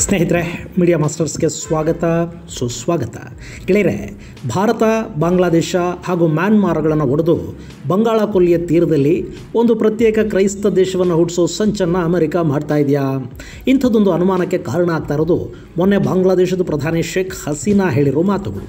ಸ್ನೇಹಿತರೆ, ಮೀಡಿಯಾ ಮಾಸ್ಟರ್ಸ್ಗೆ ಸ್ವಾಗತ ಸುಸ್ವಾಗತ. ಗೆಳೆಯರೆ, ಭಾರತ, ಬಾಂಗ್ಲಾದೇಶ ಹಾಗೂ ಮ್ಯಾನ್ಮಾರ್ಗಳನ್ನು ಒಡೆದು ಬಂಗಾಳ ಕೊಲ್ಲಿಯ ತೀರದಲ್ಲಿ ಒಂದು ಪ್ರತ್ಯೇಕ ಕ್ರೈಸ್ತ ದೇಶವನ್ನು ಹುಟ್ಟಿಸೋ ಸಂಚನ್ನು ಅಮೆರಿಕ ಮಾಡ್ತಾ ಇದೆಯಾ? ಇಂಥದ್ದೊಂದು ಅನುಮಾನಕ್ಕೆ ಕಾರಣ ಆಗ್ತಾ ಇರೋದು ಮೊನ್ನೆ ಬಾಂಗ್ಲಾದೇಶದ ಪ್ರಧಾನಿ ಶೇಖ್ ಹಸೀನಾ ಹೇಳಿರೋ ಮಾತುಗಳು.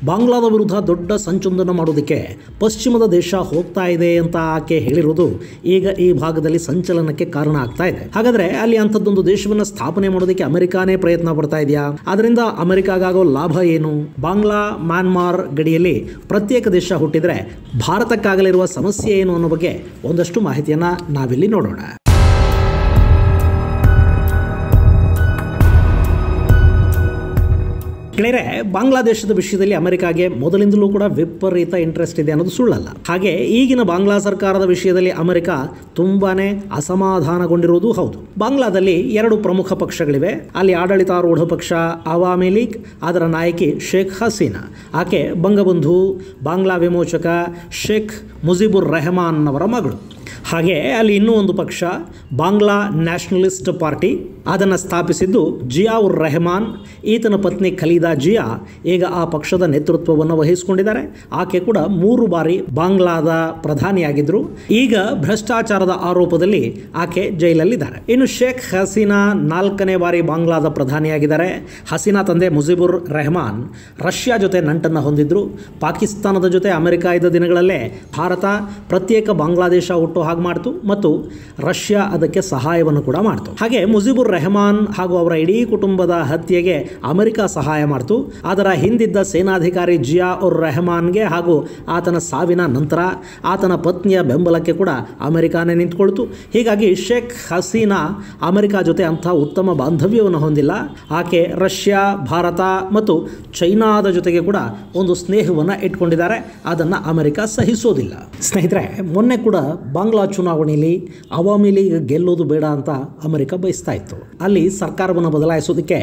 ಬಾಂಗ್ಲಾದ ವಿರುದ್ಧ ದೊಡ್ಡ ಸಂಚೊಂದನ್ನು ಮಾಡೋದಕ್ಕೆ ಪಶ್ಚಿಮದ ದೇಶ ಹೋಗ್ತಾ ಇದೆ ಅಂತ ಆಕೆ ಹೇಳಿರೋದು ಈಗ ಈ ಭಾಗದಲ್ಲಿ ಸಂಚಲನಕ್ಕೆ ಕಾರಣ ಆಗ್ತಾ ಇದೆ. ಹಾಗಾದರೆ ಅಲ್ಲಿ ಅಂಥದ್ದೊಂದು ದೇಶವನ್ನು ಸ್ಥಾಪನೆ ಮಾಡೋದಕ್ಕೆ ಅಮೆರಿಕಾನೇ ಪ್ರಯತ್ನ ಪಡ್ತಾ ಇದೆಯಾ? ಅದರಿಂದ ಅಮೆರಿಕಾಗಾಗೋ ಲಾಭ ಏನು? ಬಾಂಗ್ಲಾ ಮ್ಯಾನ್ಮಾರ್ ಗಡಿಯಲ್ಲಿ ಪ್ರತ್ಯೇಕ ದೇಶ ಹುಟ್ಟಿದರೆ ಭಾರತಕ್ಕಾಗಲಿರುವ ಸಮಸ್ಯೆ ಏನು ಅನ್ನೋ ಬಗ್ಗೆ ಒಂದಷ್ಟು ಮಾಹಿತಿಯನ್ನು ನಾವಿಲ್ಲಿ ನೋಡೋಣ. ಗೆಳೆಯರೆ, ಬಾಂಗ್ಲಾದೇಶದ ವಿಷಯದಲ್ಲಿ ಅಮೆರಿಕಾಗೆ ಮೊದಲಿಂದಲೂ ಕೂಡ ವಿಪರೀತ ಇಂಟ್ರೆಸ್ಟ್ ಇದೆ ಅನ್ನೋದು ಸುಳ್ಳಲ್ಲ. ಹಾಗೆ ಈಗಿನ ಬಾಂಗ್ಲಾ ಸರ್ಕಾರದ ವಿಷಯದಲ್ಲಿ ಅಮೆರಿಕ ತುಂಬಾನೇ ಅಸಮಾಧಾನಗೊಂಡಿರುವುದು ಹೌದು. ಬಾಂಗ್ಲಾದಲ್ಲಿ ಎರಡು ಪ್ರಮುಖ ಪಕ್ಷಗಳಿವೆ. ಅಲ್ಲಿ ಆಡಳಿತಾರೂಢ ಪಕ್ಷ ಅವಾಮಿ ಲೀಗ್, ಅದರ ನಾಯಕಿ ಶೇಖ್ ಹಸೀನಾ. ಆಕೆ ಬಂಗಬಂಧು ಬಾಂಗ್ಲಾ ವಿಮೋಚಕ ಶೇಖ್ ಮುಜಿಬುರ್ ರೆಹಮಾನ್ ಅವರ ಮಗಳು. ಹಾಗೆ ಅಲ್ಲಿ ಇನ್ನೂ ಒಂದು ಪಕ್ಷ ಬಾಂಗ್ಲಾ ನ್ಯಾಷನಲಿಸ್ಟ್ ಪಾರ್ಟಿ, ಅದನ್ನು ಸ್ಥಾಪಿಸಿದ್ದು ಜಿಯಾ ಉರ್ ರೆಹಮಾನ್. ಈತನ ಪತ್ನಿ ಖಲೀದಾ ಜಿಯಾ ಈಗ ಆ ಪಕ್ಷದ ನೇತೃತ್ವವನ್ನು ವಹಿಸಿಕೊಂಡಿದ್ದಾರೆ. ಆಕೆ ಕೂಡ 3 ಬಾರಿ ಬಾಂಗ್ಲಾದ ಪ್ರಧಾನಿಯಾಗಿದ್ದರು. ಈಗ ಭ್ರಷ್ಟಾಚಾರದ ಆರೋಪದಲ್ಲಿ ಆಕೆ ಜೈಲಲ್ಲಿದ್ದಾರೆ. ಇನ್ನು ಶೇಖ್ ಹಸೀನಾ 4ನೇ ಬಾರಿ ಬಾಂಗ್ಲಾದ ಪ್ರಧಾನಿಯಾಗಿದ್ದಾರೆ. ಹಸೀನಾ ತಂದೆ ಮುಜಿಬುರ್ ರೆಹಮಾನ್ ರಷ್ಯಾ ಜೊತೆ ನಂಟನ್ನು ಹೊಂದಿದ್ರು. ಪಾಕಿಸ್ತಾನದ ಜೊತೆ ಅಮೆರಿಕ ಇದ್ದ ದಿನಗಳಲ್ಲೇ ಭಾರತ ಪ್ರತ್ಯೇಕ ಬಾಂಗ್ಲಾದೇಶ ಹುಟ್ಟು ಹಾಗೆ ಮಾಡ್ತು ಮತ್ತು ರಷ್ಯಾ ಅದಕ್ಕೆ ಸಹಾಯವನ್ನು ಕೂಡ ಮಾಡ್ತು. ಹಾಗೆ ಮುಜಿಬುರ್ ರೆಹಮಾನ್ ಹಾಗೂ ಅವರ ಇಡೀ ಕುಟುಂಬದ ಹತ್ಯೆಗೆ ಅಮೆರಿಕ ಸಹಾಯ ಮಾಡ್ತು. ಅದರ ಹಿಂದಿದ್ದ ಸೇನಾಧಿಕಾರಿ ಜಿಯಾ ಉರ್ ರೆಹಮಾನ್ಗೆ ಹಾಗೂ ಆತನ ಸಾವಿನ ನಂತರ ಆತನ ಪತ್ನಿಯ ಬೆಂಬಲಕ್ಕೆ ಕೂಡ ಅಮೆರಿಕಾನೇ ನಿಂತ್ಕೊಳ್ತು. ಹೀಗಾಗಿ ಶೇಖ್ ಹಸೀನಾ ಅಮೆರಿಕ ಜೊತೆ ಅಂಥ ಉತ್ತಮ ಬಾಂಧವ್ಯವನ್ನು ಹೊಂದಿಲ್ಲ. ಆಕೆ ರಷ್ಯಾ, ಭಾರತ ಮತ್ತು ಚೈನಾದ ಜೊತೆಗೆ ಕೂಡ ಒಂದು ಸ್ನೇಹವನ್ನು ಇಟ್ಕೊಂಡಿದ್ದಾರೆ. ಅದನ್ನು ಅಮೆರಿಕ ಸಹಿಸೋದಿಲ್ಲ. ಸ್ನೇಹಿತರೆ, ಮೊನ್ನೆ ಕೂಡ ಬಾಂಗ್ಲಾ ಚುನಾವಣೆಯಲ್ಲಿ ಅವಾಮಿ ಲೀಗ್ ಗೆಲ್ಲೋದು ಬೇಡ ಅಂತ ಅಮೆರಿಕ ಬಯಸ್ತಾ ಇತ್ತು. ಅಲ್ಲಿ ಸರ್ಕಾರವನ್ನು ಬದಲಾಯಿಸೋದಕ್ಕೆ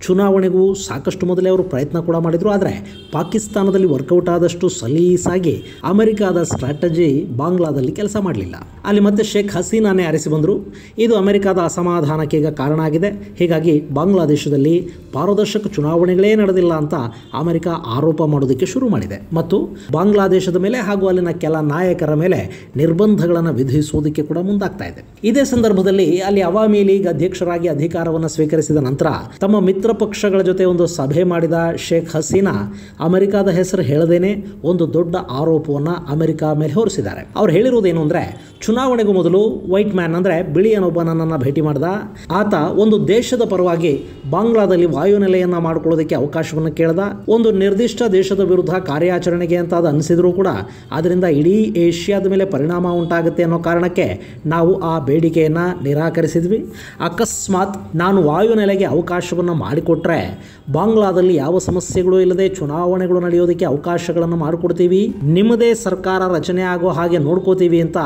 ಚುನಾವಣೆಗೂ ಸಾಕಷ್ಟು ಮೊದಲೇ ಅವರು ಪ್ರಯತ್ನ ಕೂಡ ಮಾಡಿದರು. ಆದರೆ ಪಾಕಿಸ್ತಾನದಲ್ಲಿ ವರ್ಕೌಟ್ ಆದಷ್ಟು ಸಲೀಸಾಗಿ ಅಮೆರಿಕಾದ ಸ್ಟ್ರಾಟಜಿ ಬಾಂಗ್ಲಾದಲ್ಲಿ ಕೆಲಸ ಮಾಡಲಿಲ್ಲ. ಅಲ್ಲಿ ಮತ್ತೆ ಶೇಖ್ ಹಸೀನಾನೇ ಆರಿಸಿ ಬಂದರು. ಇದು ಅಮೆರಿಕಾದ ಅಸಮಾಧಾನಕ್ಕೆ ಈಗ ಕಾರಣ ಆಗಿದೆ. ಹೀಗಾಗಿ ಬಾಂಗ್ಲಾದೇಶದಲ್ಲಿ ಪಾರದರ್ಶಕ ಚುನಾವಣೆಗಳೇ ನಡೆದಿಲ್ಲ ಅಂತ ಅಮೆರಿಕ ಆರೋಪ ಮಾಡೋದಕ್ಕೆ ಶುರು ಮಾಡಿದೆ ಮತ್ತು ಬಾಂಗ್ಲಾದೇಶದ ಮೇಲೆ ಹಾಗೂ ಅಲ್ಲಿನ ಕೆಲ ನಾಯಕರ ಮೇಲೆ ನಿರ್ಬಂಧಗಳನ್ನು ವಿಧಿಸುವುದಕ್ಕೆ ಕೂಡ ಮುಂದಾಗ್ತಾ ಇದೆ. ಇದೇ ಸಂದರ್ಭದಲ್ಲಿ ಅಲ್ಲಿ ಅವಾಮಿ ಲೀಗ್ ಅಧ್ಯಕ್ಷರಾಗಿ ಅಧಿಕಾರವನ್ನು ಸ್ವೀಕರಿಸಿದ ನಂತರ ತಮ್ಮ ಮಿತ್ರ ಪಕ್ಷಗಳ ಜೊತೆ ಒಂದು ಸಭೆ ಮಾಡಿದ ಶೇಖ್ ಹಸೀನಾ ಅಮೆರಿಕದ ಹೆಸರು ಹೇಳದೇನೆ ಒಂದು ದೊಡ್ಡ ಆರೋಪವನ್ನು ಅಮೆರಿಕ ಮೇಲೆ ಹೊರಿಸಿದ್ದಾರೆ. ಅವ್ರು ಹೇಳಿರುವುದೇನು ಅಂದರೆ, ಚುನಾವಣೆಗೂ ಮೊದಲು ವೈಟ್ ಮ್ಯಾನ್ ಅಂದರೆ ಬಿಳಿಯನೊಬ್ಬನನ್ನು ಭೇಟಿ ಮಾಡಿದ ಆತ ಒಂದು ದೇಶದ ಪರವಾಗಿ ಬಾಂಗ್ಲಾದಲ್ಲಿ ವಾಯುನೆಲೆಯನ್ನು ಮಾಡಿಕೊಳ್ಳೋದಕ್ಕೆ ಅವಕಾಶವನ್ನು ಕೇಳ್ದ. ಒಂದು ನಿರ್ದಿಷ್ಟ ದೇಶದ ವಿರುದ್ಧ ಕಾರ್ಯಾಚರಣೆಗೆ ಅಂತ ಅದು ಅನಿಸಿದರೂ ಕೂಡ ಅದರಿಂದ ಇಡೀ ಏಷ್ಯಾದ ಮೇಲೆ ಪರಿಣಾಮ ಉಂಟಾಗುತ್ತೆ ಅನ್ನೋ ಕಾರಣಕ್ಕೆ ನಾವು ಆ ಬೇಡಿಕೆಯನ್ನು ನಿರಾಕರಿಸಿದ್ವಿ. ಅಕಸ್ಮಾತ್ ನಾನು ವಾಯುನೆಲೆಗೆ ಅವಕಾಶವನ್ನು ಮಾಡಿಕೊಟ್ರೆ ಬಾಂಗ್ಲಾದಲ್ಲಿ ಯಾವ ಸಮಸ್ಯೆಗಳು ಇಲ್ಲದೆ ಚುನಾವಣೆಗಳು ನಡೆಯೋದಕ್ಕೆ ಅವಕಾಶಗಳನ್ನು ಮಾಡಿಕೊಡ್ತೀವಿ, ನಿಮ್ಮದೇ ಸರ್ಕಾರ ರಚನೆ ಆಗೋ ಹಾಗೆ ನೋಡ್ಕೋತೀವಿ ಅಂತ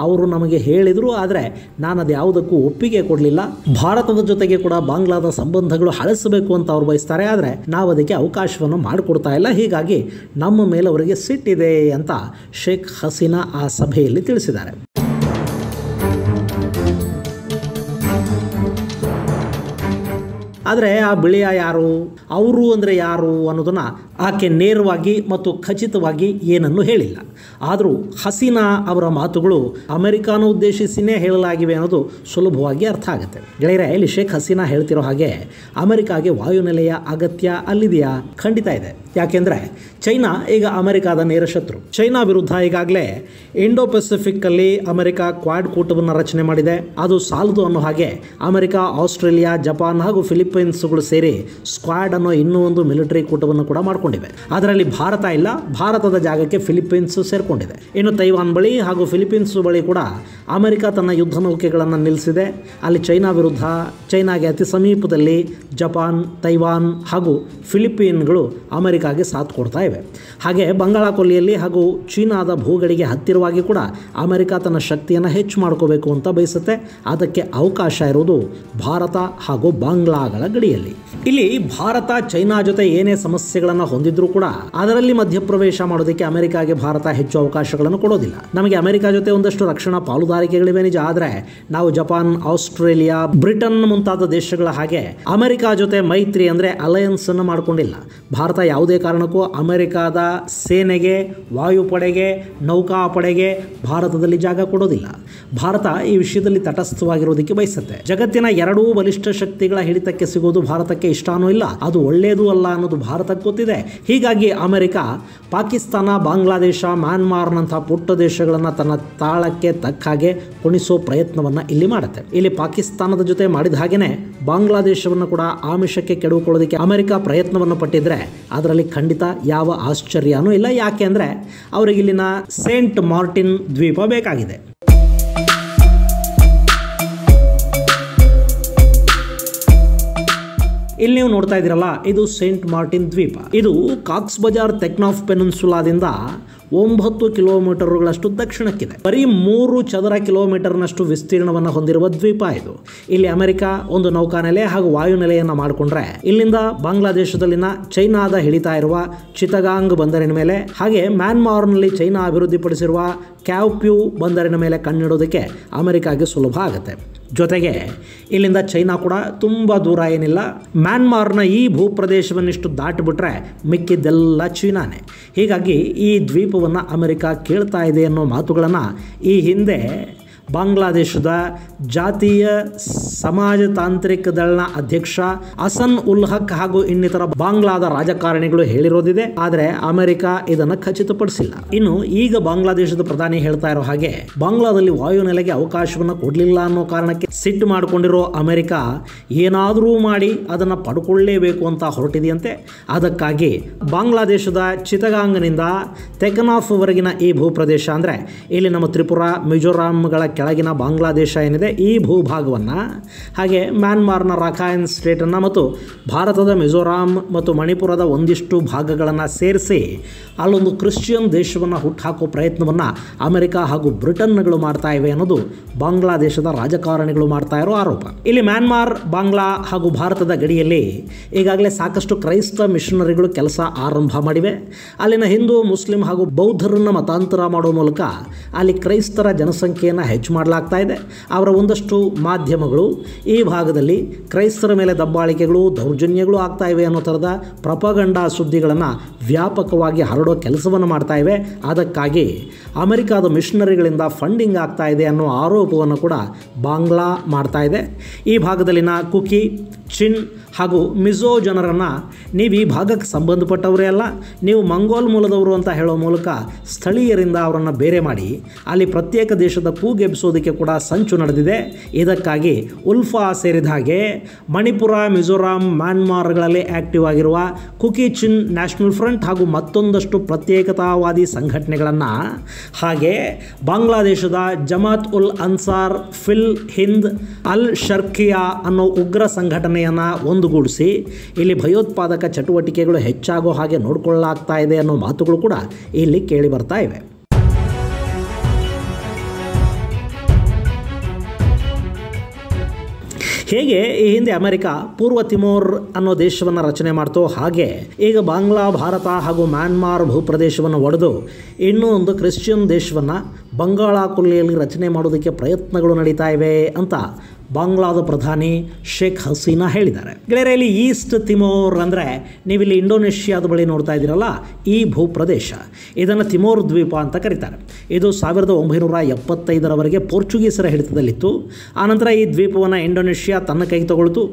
ಅವರು ನಮಗೆ ಹೇಳಿದರು. ಆದರೆ ನಾನು ಅದು ಯಾವುದಕ್ಕೂ ಒಪ್ಪಿಗೆ ಕೊಡಲಿಲ್ಲ. ಭಾರತದ ಜೊತೆಗೆ ಕೂಡ ಬಾಂಗ್ಲಾದ ಸಂಬಂಧಗಳು ಹಳಸಬೇಕು ಅಂತ ಅವ್ರು ಬಯಸ್ತಾರೆ. ಆದರೆ ನಾವು ಅದಕ್ಕೆ ಅವಕಾಶವನ್ನು ಮಾಡಿಕೊಡ್ತಾ ಇಲ್ಲ. ಹೀಗಾಗಿ ನಮ್ಮ ಮೇಲೆ ಅವರಿಗೆ ಸಿಟ್ಟಿದೆ ಅಂತ ಶೇಖ್ ಹಸೀನಾ ಆ ಸಭೆಯಲ್ಲಿ ತಿಳಿಸಿದ್ದಾರೆ. ಆದರೆ ಆ ಬಿಳಿಯ ಯಾರು, ಅವರು ಅಂದರೆ ಯಾರು ಅನ್ನೋದನ್ನು ಆಕೆ ನೇರವಾಗಿ ಮತ್ತು ಖಚಿತವಾಗಿ ಏನನ್ನೂ ಹೇಳಿಲ್ಲ. ಆದರೂ ಹಸೀನಾ ಅವರ ಮಾತುಗಳು ಅಮೆರಿಕಾನ ಉದ್ದೇಶಿಸಿನೇ ಹೇಳಲಾಗಿವೆ ಅನ್ನೋದು ಸುಲಭವಾಗಿ ಅರ್ಥ ಆಗುತ್ತೆ. ಗೆಳೆಯರೆ, ಇಲ್ಲಿ ಶೇಖ್ ಹಸೀನಾ ಹೇಳ್ತಿರೋ ಹಾಗೆ ಅಮೆರಿಕಾಗೆ ವಾಯುನೆಲೆಯ ಅಗತ್ಯ ಅಲ್ಲಿದೆಯಾ? ಖಂಡಿತ ಇದೆ. ಯಾಕೆಂದರೆ ಚೈನಾ ಈಗ ಅಮೆರಿಕಾದ ನೇರ ಶತ್ರು. ಚೈನಾ ವಿರುದ್ಧ ಈಗಾಗಲೇ ಇಂಡೋ ಪೆಸಿಫಿಕ್ಕಲ್ಲಿ ಅಮೆರಿಕ ಕ್ವಾಡ್ ಕೂಟವನ್ನು ರಚನೆ ಮಾಡಿದೆ. ಅದು ಸಾಲದು ಅನ್ನೋ ಹಾಗೆ ಅಮೆರಿಕ, ಆಸ್ಟ್ರೇಲಿಯಾ, ಜಪಾನ್ ಹಾಗೂ ಫಿಲಿಪೈನ್ಸ್ಗಳು ಸೇರಿ ಸ್ಕ್ವಾಡ್ ಅನ್ನೋ ಇನ್ನೂ ಒಂದು ಮಿಲಿಟರಿ ಕೂಟವನ್ನು ಕೂಡ ಮಾಡಿಕೊಂಡಿವೆ. ಅದರಲ್ಲಿ ಭಾರತ ಇಲ್ಲ. ಭಾರತದ ಜಾಗಕ್ಕೆ ಫಿಲಿಪೈನ್ಸ್ ಸೇರಿಕೊಂಡಿದೆ. ಇನ್ನು ತೈವಾನ್ ಬಳಿ ಹಾಗೂ ಫಿಲಿಪೈನ್ಸ್ ಬಳಿ ಕೂಡ ಅಮೆರಿಕ ತನ್ನ ಯುದ್ಧ ನೌಕೆಗಳನ್ನು ನಿಲ್ಲಿಸಿದೆ. ಅಲ್ಲಿ ಚೈನಾ ವಿರುದ್ಧ ಚೈನಾಗೆ ಅತಿ ಸಮೀಪದಲ್ಲಿ ಜಪಾನ್, ತೈವಾನ್ ಹಾಗೂ ಫಿಲಿಪೀನ್ಗಳು ಅಮೆರಿಕಾಗೆ ಸಾಥ್ ಕೊಡ್ತಾ ಇವೆ. ಹಾಗೆ ಬಂಗಾಳ ಕೊಲ್ಲಿಯಲ್ಲಿ ಹಾಗೂ ಚೀನಾದ ಭೂಗಡಿಗೆ ಹತ್ತಿರವಾಗಿ ಕೂಡ ಅಮೆರಿಕ ತನ್ನ ಶಕ್ತಿಯನ್ನು ಹೆಚ್ಚು ಮಾಡ್ಕೋಬೇಕು ಅಂತ ಬಯಸುತ್ತೆ. ಅದಕ್ಕೆ ಅವಕಾಶ ಇರೋದು ಭಾರತ ಹಾಗೂ ಬಾಂಗ್ಲಾಗಳ ಗಡಿಯಲ್ಲಿ. ಇಲ್ಲಿ ಭಾರತ ಚೈನಾ ಜೊತೆ ಏನೇ ಸಮಸ್ಯೆಗಳನ್ನು ಹೊಂದಿದ್ರೂ ಕೂಡ ಅದರಲ್ಲಿ ಮಧ್ಯಪ್ರವೇಶ ಮಾಡೋದಕ್ಕೆ ಅಮೆರಿಕಾಗೆ ಭಾರತ ಹೆಚ್ಚು ಅವಕಾಶಗಳನ್ನು ಕೊಡೋದಿಲ್ಲ. ನಮಗೆ ಅಮೆರಿಕ ಜೊತೆ ಒಂದಷ್ಟು ರಕ್ಷಣಾ ಪಾಲುದಾರಿಕೆಗಳಿವೆ ನಿಜ, ಆದರೆ ನಾವು ಜಪಾನ್, ಆಸ್ಟ್ರೇಲಿಯಾ, ಬ್ರಿಟನ್ ಮುಂತಾದ ದೇಶಗಳ ಹಾಗೆ ಅಮೆರಿಕ ಜೊತೆ ಮೈತ್ರಿ ಅಂದರೆ ಅಲಯನ್ಸ್ ಅನ್ನು ಮಾಡಿಕೊಂಡಿಲ್ಲ. ಭಾರತ ಯಾವುದೇ ಕಾರಣಕ್ಕೂ ಅಮೆರಿಕಾದ ಸೇನೆಗೆ, ವಾಯುಪಡೆಗೆ, ನೌಕಾಪಡೆಗೆ ಭಾರತದಲ್ಲಿ ಜಾಗ ಕೊಡೋದಿಲ್ಲ. ಭಾರತ ಈ ವಿಷಯದಲ್ಲಿ ತಟಸ್ಥವಾಗಿರೋದಕ್ಕೆ ಬಯಸುತ್ತೆ. ಜಗತ್ತಿನ ಎರಡೂ ಬಲಿಷ್ಠ ಶಕ್ತಿಗಳ ಹಿಡಿತಕ್ಕೆ ಸಿಗೋದು ಭಾರತಕ್ಕೆ ಇಷ್ಟನೂ ಇಲ್ಲ, ಅದು ಒಳ್ಳೆಯದೂ ಅಲ್ಲ ಅನ್ನೋದು ಭಾರತಕ್ಕೆ ಗೊತ್ತಿದೆ. ಹೀಗಾಗಿ ಅಮೆರಿಕ ಪಾಕಿಸ್ತಾನ, ಬಾಂಗ್ಲಾದೇಶ, ಮ್ಯಾನ್ಮಾರ್ನಂಥ ಪುಟ್ಟ ದೇಶಗಳನ್ನು ತನ್ನ ತಾಳಕ್ಕೆ ತಕ್ಕ ಹಾಗೆ ಕುಣಿಸೋ ಪ್ರಯತ್ನವನ್ನು ಇಲ್ಲಿ ಮಾಡುತ್ತೆ. ಇಲ್ಲಿ ಪಾಕಿಸ್ತಾನದ ಜೊತೆ ಮಾಡಿದ ಹಾಗೆಯೇ ಬಾಂಗ್ಲಾದೇಶವನ್ನು ಕೂಡ ಆಮಿಷಕ್ಕೆ ಕೆಡವುಕೊಳ್ಳೋದಕ್ಕೆ ಅಮೆರಿಕ ಪ್ರಯತ್ನವನ್ನು ಪಟ್ಟಿದ್ರೆ ಅದರಲ್ಲಿ ಖಂಡಿತ ಯಾವ ಆಶ್ಚರ್ಯನೂ ಇಲ್ಲ. ಯಾಕೆ ಅಂದರೆ ಅವರಿಗಿಲ್ಲಿನ ಸೇಂಟ್ ಮಾರ್ಟಿನ್ ದ್ವೀಪ ಬೇಕಾಗಿದೆ. ಇಲ್ಲಿ ನೀವು ನೋಡ್ತಾ ಇದ್ದೀರಲ್ಲ, ಇದು ಸೇಂಟ್ ಮಾರ್ಟಿನ್ ದ್ವೀಪ. ಇದು ಕಾಕ್ಸ್ ಬಜಾರ್ ತೆಕ್ನಾಫ್ ಪೆನಿನ್ಸುಲಾದಿಂದ 9 ಕಿಲೋಮೀಟರ್ಗಳಷ್ಟು ದಕ್ಷಿಣಕ್ಕಿದೆ. ಬರೀ 3 ಚದರ ಕಿಲೋಮೀಟರ್ನಷ್ಟು ವಿಸ್ತೀರ್ಣವನ್ನು ಹೊಂದಿರುವ ದ್ವೀಪ ಇದು. ಇಲ್ಲಿ ಅಮೆರಿಕ ಒಂದು ನೌಕಾನೆಲೆ ಹಾಗೂ ವಾಯುನೆಲೆಯನ್ನು ಮಾಡಿಕೊಂಡ್ರೆ ಇಲ್ಲಿಂದ ಬಾಂಗ್ಲಾದೇಶದಲ್ಲಿನ ಚೈನಾದ ಹಿಡಿತಾ ಇರುವ ಚಿತಗಾಂಗ್ ಬಂದರಿನ ಮೇಲೆ ಹಾಗೆ ಮ್ಯಾನ್ಮಾರ್ನಲ್ಲಿ ಚೈನಾ ಅಭಿವೃದ್ಧಿಪಡಿಸಿರುವ ಕ್ಯಾವ್ಪ್ಯೂ ಬಂದರಿನ ಮೇಲೆ ಕಣ್ಣಿಡೋದಕ್ಕೆ ಅಮೆರಿಕಾಗೆ ಸುಲಭ ಆಗುತ್ತೆ. ಜೊತೆಗೆ ಇಲ್ಲಿಂದ ಚೈನಾ ಕೂಡ ತುಂಬ ದೂರ ಏನಿಲ್ಲ. ಮ್ಯಾನ್ಮಾರ್ನ ಈ ಭೂಪ್ರದೇಶವನ್ನಿಷ್ಟು ದಾಟಿಬಿಟ್ರೆ ಮಿಕ್ಕಿದ್ದೆಲ್ಲ ಚೀನಾನೇ. ಹೀಗಾಗಿ ಈ ದ್ವೀಪವನ್ನು ಅಮೆರಿಕ ಕೇಳ್ತಾ ಇದೆ ಅನ್ನೋ ಮಾತುಗಳನ್ನು ಈ ಹಿಂದೆ ಬಾಂಗ್ಲಾದೇಶದ ಜಾತೀಯ ಸಮಾಜತಾಂತ್ರಿಕ ದಳನ ಅಧ್ಯಕ್ಷ ಹಸನ್ ಉಲ್ ಹಕ್ ಹಾಗೂ ಇನ್ನಿತರ ಬಾಂಗ್ಲಾದ ರಾಜಕಾರಣಿಗಳು ಹೇಳಿರೋದಿದೆ. ಆದರೆ ಅಮೆರಿಕ ಇದನ್ನು ಖಚಿತಪಡಿಸಿಲ್ಲ. ಇನ್ನು ಈಗ ಬಾಂಗ್ಲಾದೇಶದ ಪ್ರಧಾನಿ ಹೇಳ್ತಾ ಇರೋ ಹಾಗೆ ಬಾಂಗ್ಲಾದಲ್ಲಿ ವಾಯುನೆಲೆಗೆ ಅವಕಾಶವನ್ನು ಕೊಡಲಿಲ್ಲ ಅನ್ನೋ ಕಾರಣಕ್ಕೆ ಸಿಟ್ಟು ಮಾಡಿಕೊಂಡಿರೋ ಅಮೆರಿಕ ಏನಾದರೂ ಮಾಡಿ ಅದನ್ನು ಪಡ್ಕೊಳ್ಳೇಬೇಕು ಅಂತ ಹೊರಟಿದೆಯಂತೆ. ಅದಕ್ಕಾಗಿ ಬಾಂಗ್ಲಾದೇಶದ ಚಿತಗಾಂಗ್ನಿಂದ ತೆಕ್ನಾಫ್ವರೆಗಿನ ಈ ಭೂಪ್ರದೇಶ ಅಂದರೆ ಇಲ್ಲಿ ನಮ್ಮ ತ್ರಿಪುರ, ಮಿಜೋರಾಂಗಳ ಕೆಳಗಿನ ಬಾಂಗ್ಲಾದೇಶ ಏನಿದೆ ಈ ಭೂಭಾಗವನ್ನು, ಹಾಗೆ ಮ್ಯಾನ್ಮಾರ್ನ ರಾಖೈನ್ ಸ್ಟೇಟನ್ನು ಮತ್ತು ಭಾರತದ ಮಿಜೋರಾಂ ಮತ್ತು ಮಣಿಪುರದ ಒಂದಿಷ್ಟು ಭಾಗಗಳನ್ನು ಸೇರಿಸಿ ಅಲ್ಲೊಂದು ಕ್ರಿಶ್ಚಿಯನ್ ದೇಶವನ್ನು ಹುಟ್ಟುಹಾಕೋ ಪ್ರಯತ್ನವನ್ನು ಅಮೆರಿಕ ಹಾಗೂ ಬ್ರಿಟನ್ಗಳು ಮಾಡ್ತಾ ಇವೆ ಅನ್ನೋದು ಬಾಂಗ್ಲಾದೇಶದ ರಾಜಕಾರಣಿಗಳು ಮಾಡ್ತಾ ಇರೋ ಆರೋಪ. ಇಲ್ಲಿ ಮ್ಯಾನ್ಮಾರ್, ಬಾಂಗ್ಲಾ ಹಾಗೂ ಭಾರತದ ಗಡಿಯಲ್ಲಿ ಈಗಾಗಲೇ ಸಾಕಷ್ಟು ಕ್ರೈಸ್ತ ಮಿಷನರಿಗಳು ಕೆಲಸ ಆರಂಭ ಮಾಡಿವೆ. ಅಲ್ಲಿನ ಹಿಂದೂ, ಮುಸ್ಲಿಂ ಹಾಗೂ ಬೌದ್ಧರನ್ನು ಮತಾಂತರ ಮಾಡೋ ಮೂಲಕ ಅಲ್ಲಿ ಕ್ರೈಸ್ತರ ಜನಸಂಖ್ಯೆಯನ್ನು ಹೆಚ್ಚು ಮಾಡಲಾಗ್ತಾ ಇದೆ. ಅವರ ಒಂದಷ್ಟು ಮಾಧ್ಯಮಗಳು ಈ ಭಾಗದಲ್ಲಿ ಕ್ರೈಸ್ತರ ಮೇಲೆ ದಬ್ಬಾಳಿಕೆಗಳು, ದೌರ್ಜನ್ಯಗಳು ಆಗ್ತಾ ಇವೆ ಅನ್ನೋ ಥರದ ಪ್ರಪಗಂಡಾ ಸುದ್ದಿಗಳನ್ನು ವ್ಯಾಪಕವಾಗಿ ಹರಡೋ ಕೆಲಸವನ್ನು ಮಾಡ್ತಾ ಇವೆ. ಅದಕ್ಕಾಗಿ ಅಮೆರಿಕಾದ ಮಿಷನರಿಗಳಿಂದ ಫಂಡಿಂಗ್ ಆಗ್ತಾ ಇದೆ ಅನ್ನೋ ಆರೋಪವನ್ನು ಕೂಡ ಬಾಂಗ್ಲಾ ಮಾಡ್ತಾ ಇದೆ. ಈ ಭಾಗದಲ್ಲಿನ ಕುಕಿ, ಚಿನ್ ಹಾಗೂ ಮಿಜೋ ಜನರನ್ನು ನೀವು ಈ ಭಾಗಕ್ಕೆ ಸಂಬಂಧಪಟ್ಟವರೇ ಅಲ್ಲ, ನೀವು ಮಂಗೋಲ್ ಮೂಲದವರು ಅಂತ ಹೇಳೋ ಮೂಲಕ ಸ್ಥಳೀಯರಿಂದ ಅವರನ್ನು ಬೇರೆ ಮಾಡಿ ಅಲ್ಲಿ ಪ್ರತ್ಯೇಕ ದೇಶದ ಕೂಗೆಬ್ಬಿಸೋದಕ್ಕೆ ಕೂಡ ಸಂಚು ನಡೆದಿದೆ. ಇದಕ್ಕಾಗಿ ಉಲ್ಫಾ ಸೇರಿದ ಹಾಗೆ ಮಣಿಪುರ, ಮಿಜೋರಾಂ, ಮ್ಯಾನ್ಮಾರ್ಗಳಲ್ಲಿ ಆಕ್ಟಿವ್ ಆಗಿರುವ ಕುಕಿ ಚಿನ್ ನ್ಯಾಷನಲ್ ಫ್ರಂಟ್ ಹಾಗೂ ಮತ್ತೊಂದಷ್ಟು ಪ್ರತ್ಯೇಕತಾವಾದಿ ಸಂಘಟನೆಗಳನ್ನು, ಹಾಗೆ ಬಾಂಗ್ಲಾದೇಶದ ಜಮಾತ್ ಉಲ್ ಅನ್ಸಾರ್ ಫಿಲ್ ಹಿಂದ್ ಅಲ್ ಶರ್ಕಿಯಾ ಅನ್ನೋ ಉಗ್ರ ಸಂಘಟನೆಯನ್ನು ಒಂದುಗೂಡಿಸಿ ಇಲ್ಲಿ ಭಯೋತ್ಪಾದಕ ಚಟುವಟಿಕೆಗಳು ಹೆಚ್ಚಾಗೋ ಹಾಗೆ ನೋಡಿಕೊಳ್ಳಲಾಗ್ತಾ ಇದೆ ಅನ್ನೋ ಮಾತುಗಳು ಕೂಡ ಇಲ್ಲಿ ಕೇಳಿ ಬರ್ತಾ ಇವೆ. ಹೇಗೆ ಈ ಹಿಂದೆ ಅಮೆರಿಕ ಪೂರ್ವ ತಿಮೋರ್ ಅನ್ನೋ ದೇಶವನ್ನು ರಚನೆ ಮಾಡ್ತೋ ಹಾಗೆ ಈಗ ಬಾಂಗ್ಲಾ, ಭಾರತ ಹಾಗೂ ಮ್ಯಾನ್ಮಾರ್ ಭೂಪ್ರದೇಶವನ್ನು ಒಡೆದು ಇನ್ನೂ ಒಂದು ಕ್ರಿಶ್ಚಿಯನ್ ದೇಶವನ್ನು ಬಂಗಾಳ ಕೊಲ್ಲಿಯಲ್ಲಿ ರಚನೆ ಮಾಡೋದಕ್ಕೆ ಪ್ರಯತ್ನಗಳು ನಡೀತಾ ಇವೆ ಅಂತ ಬಾಂಗ್ಲಾದ ಪ್ರಧಾನಿ ಶೇಖ್ ಹಸೀನಾ ಹೇಳಿದ್ದಾರೆ. ಗೆಳೆಯರೆ, ಇಲ್ಲಿ ಈಸ್ಟ್ ತಿಮೋರ್ ಅಂದರೆ ನೀವಿಲ್ಲಿ ಇಂಡೋನೇಷ್ಯಾದ ಬಳಿ ನೋಡ್ತಾ ಇದ್ದೀರಲ್ಲ, ಈ ಭೂಪ್ರದೇಶ ಇದನ್ನು ತಿಮೋರ್ ದ್ವೀಪ ಅಂತ ಕರೀತಾರೆ. ಇದು 1975ರವರೆಗೆ ಪೋರ್ಚುಗೀಸರ ಹಿಡಿತದಲ್ಲಿತ್ತು. ಆನಂತರ ಈ ದ್ವೀಪವನ್ನು ಇಂಡೋನೇಷ್ಯಾ ತನ್ನ ಕೈಗೆ ತಗೊಳ್ತು.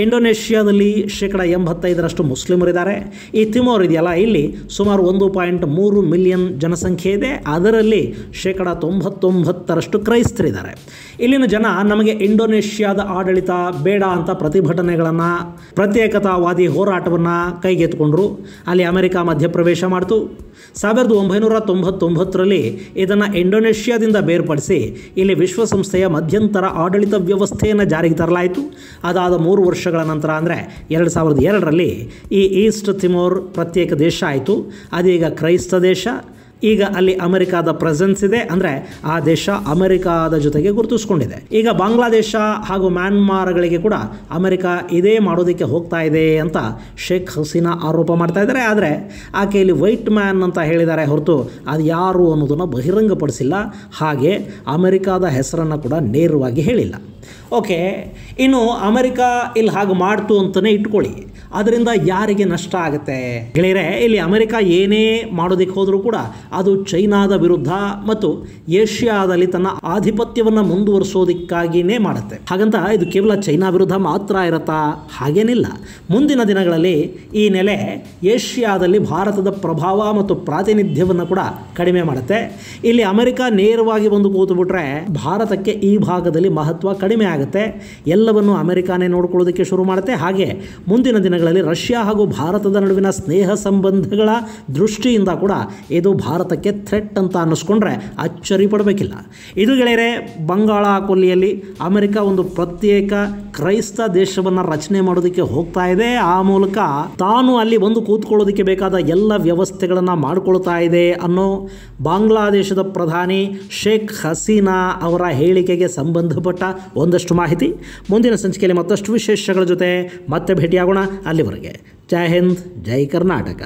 ಇಂಡೋನೇಷ್ಯಾದಲ್ಲಿ 85% ಮುಸ್ಲಿಮರಿದ್ದಾರೆ. ಈ ತಿಮೋರ್ ಇದೆಯಲ್ಲ, ಇಲ್ಲಿ ಸುಮಾರು 1.3 ಮಿಲಿಯನ್ ಜನಸಂಖ್ಯೆ ಇದೆ. ಅದರಲ್ಲಿ 99% ಕ್ರೈಸ್ತರಿದ್ದಾರೆ. ಇಲ್ಲಿನ ಜನ ನಮಗೆ ಇಂಡೋನೇಷ್ಯಾದ ಆಡಳಿತ ಬೇಡ ಅಂತ ಪ್ರತಿಭಟನೆಗಳನ್ನು, ಪ್ರತ್ಯೇಕತಾವಾದಿ ಹೋರಾಟವನ್ನು ಕೈಗೆತ್ತಿಕೊಂಡ್ರು. ಅಲ್ಲಿ ಅಮೆರಿಕ ಮಧ್ಯಪ್ರವೇಶ ಮಾಡಿತು. 1999ರಲ್ಲಿ ಇದನ್ನು ಇಂಡೋನೇಷ್ಯಾದಿಂದ ಬೇರ್ಪಡಿಸಿ ಇಲ್ಲಿ ವಿಶ್ವಸಂಸ್ಥೆಯ ಮಧ್ಯಂತರ ಆಡಳಿತ ವ್ಯವಸ್ಥೆಯನ್ನು ಜಾರಿಗೆ ತರಲಾಯಿತು. ಅದಾದ 3 ವರ್ಷಗಳ ನಂತರ ಅಂದರೆ 2002ರಲ್ಲಿ ಈ ಈಸ್ಟ್ ತಿಮೋರ್ ಪ್ರತ್ಯೇಕ ದೇಶ ಆಯಿತು. ಅದೀಗ ಕ್ರೈಸ್ತ ದೇಶ. ಈಗ ಅಲ್ಲಿ ಅಮೆರಿಕಾದ ಪ್ರೆಸೆನ್ಸ್ ಇದೆ, ಅಂದರೆ ಆ ದೇಶ ಅಮೆರಿಕಾದ ಜೊತೆಗೆ ಗುರುತಿಸ್ಕೊಂಡಿದೆ. ಈಗ ಬಾಂಗ್ಲಾದೇಶ ಹಾಗೂ ಮ್ಯಾನ್ಮಾರ್ಗಳಿಗೆ ಕೂಡ ಅಮೆರಿಕ ಇದೇ ಮಾಡೋದಕ್ಕೆ ಹೋಗ್ತಾ ಇದೆ ಅಂತ ಶೇಖ್ ಹಸೀನಾ ಆರೋಪ ಮಾಡ್ತಾ ಇದ್ದಾರೆ. ಆದರೆ ಆಕೆಯಲ್ಲಿ ವೈಟ್ ಮ್ಯಾನ್ ಅಂತ ಹೇಳಿದ್ದಾರೆ ಹೊರತು ಅದು ಯಾರು ಅನ್ನೋದನ್ನು ಬಹಿರಂಗಪಡಿಸಿಲ್ಲ. ಹಾಗೆ ಅಮೆರಿಕಾದ ಹೆಸರನ್ನು ಕೂಡ ನೇರವಾಗಿ ಹೇಳಿಲ್ಲ. ಓಕೆ, ಇನ್ನು ಅಮೆರಿಕ ಇಲ್ಲಿ ಹಾಗೆ ಮಾಡ್ತು ಅಂತಲೇ ಇಟ್ಕೊಳ್ಳಿ, ಅದರಿಂದ ಯಾರಿಗೆ ನಷ್ಟ ಆಗುತ್ತೆ ಗೆಳೆಯರೆ? ಇಲ್ಲಿ ಅಮೆರಿಕ ಏನೇ ಮಾಡೋದಕ್ಕೆ ಹೋದರೂ ಕೂಡ ಅದು ಚೈನಾದ ವಿರುದ್ಧ ಮತ್ತು ಏಷ್ಯಾದಲ್ಲಿ ತನ್ನ ಆಧಿಪತ್ಯವನ್ನು ಮುಂದುವರಿಸೋದಕ್ಕಾಗಿಯೇ ಮಾಡುತ್ತೆ. ಹಾಗಂತ ಇದು ಕೇವಲ ಚೈನಾ ವಿರುದ್ಧ ಮಾತ್ರ ಇರುತ್ತಾ? ಹಾಗೇನಿಲ್ಲ. ಮುಂದಿನ ದಿನಗಳಲ್ಲಿ ಈ ನೆಲೆ ಏಷ್ಯಾದಲ್ಲಿ ಭಾರತದ ಪ್ರಭಾವ ಮತ್ತು ಪ್ರಾತಿನಿಧ್ಯವನ್ನು ಕೂಡ ಕಡಿಮೆ ಮಾಡುತ್ತೆ. ಇಲ್ಲಿ ಅಮೆರಿಕ ನೇರವಾಗಿ ಬಂದು ಕೂತುಬಿಟ್ರೆ ಭಾರತಕ್ಕೆ ಈ ಭಾಗದಲ್ಲಿ ಮಹತ್ವ ಕಡಿಮೆ ಆಗುತ್ತೆ. ಎಲ್ಲವನ್ನು ಅಮೆರಿಕಾನೇ ನೋಡ್ಕೊಳ್ಳೋದಕ್ಕೆ ಶುರು ಮಾಡುತ್ತೆ. ಹಾಗೆ ಮುಂದಿನ ದಿನಗಳಲ್ಲಿ ರಷ್ಯಾ ಹಾಗೂ ಭಾರತದ ನಡುವಿನ ಸ್ನೇಹ ಸಂಬಂಧಗಳ ದೃಷ್ಟಿಯಿಂದ ಕೂಡ ಇದು ಭಾರತಕ್ಕೆ ಥ್ರೆಟ್ ಅಂತ ಅನ್ನಿಸ್ಕೊಂಡ್ರೆ ಅಚ್ಚರಿ ಪಡಬೇಕಿಲ್ಲ. ಇದು ಗೆಳೆಯರೆ, ಬಂಗಾಳ ಕೊಲ್ಲಿಯಲ್ಲಿ ಅಮೆರಿಕ ಒಂದು ಪ್ರತ್ಯೇಕ ಕ್ರೈಸ್ತ ದೇಶವನ್ನು ರಚನೆ ಮಾಡೋದಕ್ಕೆ ಹೋಗ್ತಾ ಇದೆ. ಆ ಮೂಲಕ ತಾನು ಅಲ್ಲಿ ಬಂದು ಕೂತ್ಕೊಳ್ಳೋದಕ್ಕೆ ಬೇಕಾದ ಎಲ್ಲ ವ್ಯವಸ್ಥೆಗಳನ್ನು ಮಾಡಿಕೊಳ್ತಾ ಇದೆ ಅನ್ನೋ ಬಾಂಗ್ಲಾದೇಶದ ಪ್ರಧಾನಿ ಶೇಖ್ ಹಸೀನಾ ಅವರ ಹೇಳಿಕೆಗೆ ಸಂಬಂಧಪಟ್ಟ ಒಂದಷ್ಟು ಮಾಹಿತಿ. ಮುಂದಿನ ಸಂಚಿಕೆಯಲ್ಲಿ ಮತ್ತಷ್ಟು ವಿಶೇಷಗಳ ಜೊತೆ ಮತ್ತೆ ಭೇಟಿಯಾಗೋಣ. ಅಲ್ಲಿವರೆಗೆ ಜೈ ಹಿಂದ್, ಜೈ ಕರ್ನಾಟಕ.